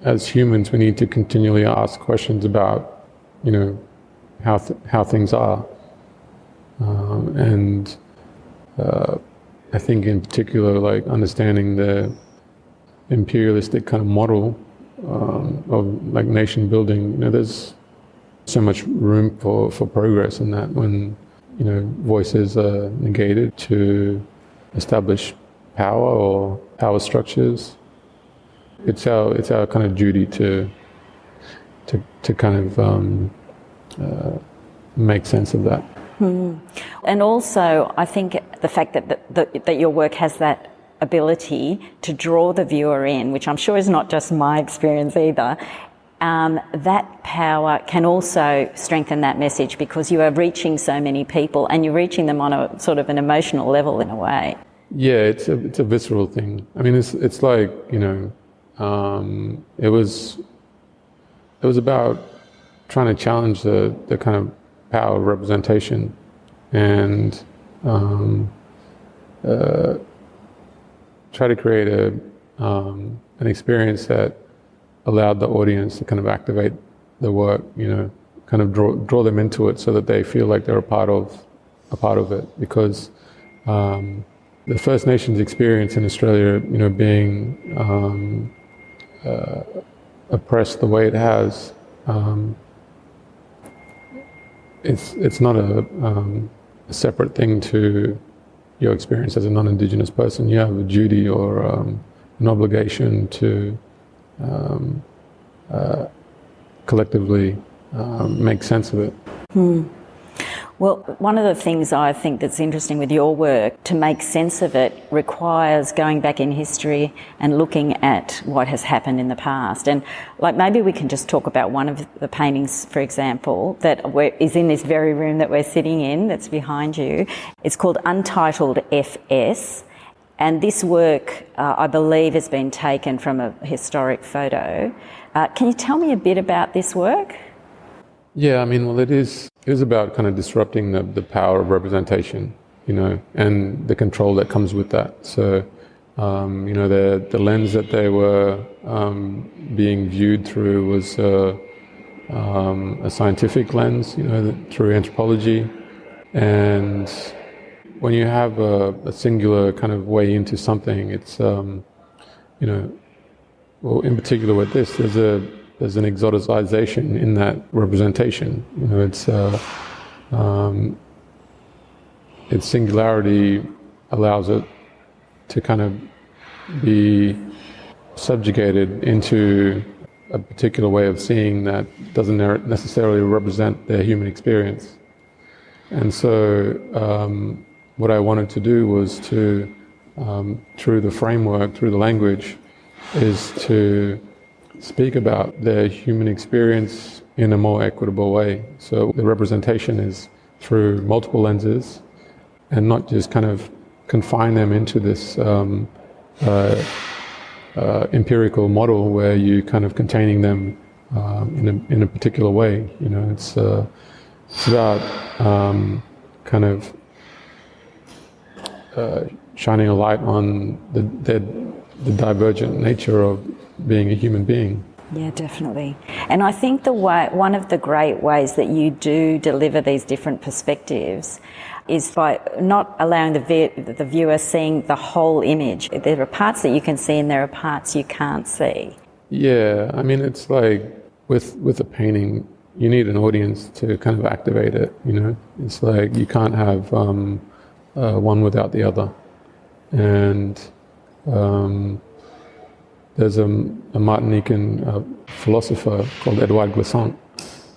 as humans, we need to continually ask questions about, how things are. And I think in particular, like understanding the imperialistic kind of model of like nation building, there's so much room for progress in that when, voices are negated to establish power or power structures. It's our kind of duty to kind of make sense of that. And also, I think the fact that your work has that ability to draw the viewer in, which I'm sure is not just my experience either, that power can also strengthen that message because you are reaching so many people and you're reaching them on a sort of an emotional level in a way. Yeah, it's a visceral thing. I mean, it's like, it was about trying to challenge the kind of power of representation and try to create an experience that allowed the audience to kind of activate the work, kind of draw them into it so that they feel like they're a part of it. Because the First Nations experience in Australia, being oppressed the way it has, it's not a separate thing to your experience as a non-Indigenous person. You have a duty or an obligation to collectively make sense of it. Well, one of the things I think that's interesting with your work, to make sense of it, requires going back in history and looking at what has happened in the past. And like maybe we can just talk about one of the paintings, for example, that is in this very room that we're sitting in, that's behind you. It's called Untitled FS. And this work, I believe, has been taken from a historic photo. Can you tell me a bit about this work? Yeah, I mean, well, it is about kind of disrupting the power of representation, and the control that comes with that. So, the lens that they were being viewed through was a scientific lens, through anthropology. And when you have a singular kind of way into something, it's, well, in particular with this, there's an exoticization in that representation. Its singularity allows it to kind of be subjugated into a particular way of seeing that doesn't necessarily represent their human experience. And so what I wanted to do was to, through the framework, through the language, is to speak about their human experience in a more equitable way. So the representation is through multiple lenses and not just kind of confine them into this empirical model where you kind of containing them in a particular way. It's about kind of shining a light on the divergent nature of being a human being. Yeah, definitely. And I think one of the great ways that you do deliver these different perspectives is by not allowing the viewer seeing the whole image. There are parts that you can see and there are parts you can't see. Yeah, I mean, it's like with a painting, you need an audience to kind of activate it, It's like you can't have one without the other. And there's a Martinican philosopher called Edouard Glissant,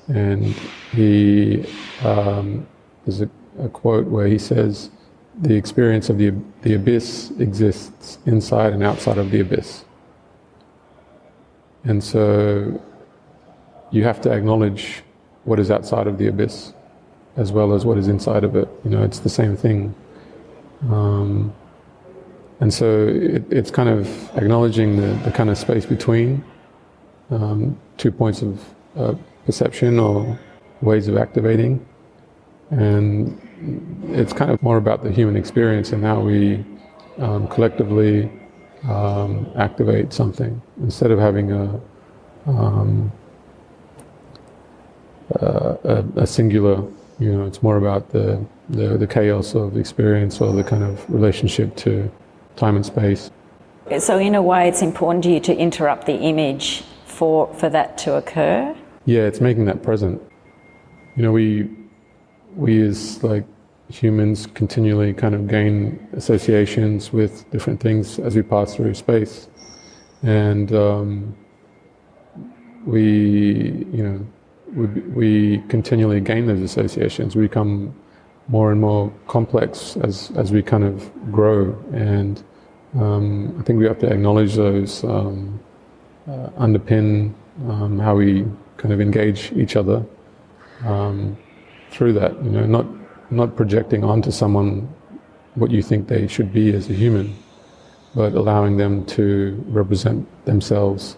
and he there's a quote where he says, "The experience of the abyss exists inside and outside of the abyss." And so you have to acknowledge what is outside of the abyss as well as what is inside of it. It's the same thing. And so it's kind of acknowledging the kind of space between two points of perception or ways of activating. And it's kind of more about the human experience and how we collectively activate something instead of having a singular. It's more about the chaos of experience, or the kind of relationship to time and space. So in a way, it's important to you to interrupt the image for that to occur? Yeah, it's making that present. We as like humans continually kind of gain associations with different things as we pass through space, and we continually gain those associations. We become more and more complex as we kind of grow, and I think we have to acknowledge those, underpin how we kind of engage each other through that. Not projecting onto someone what you think they should be as a human, but allowing them to represent themselves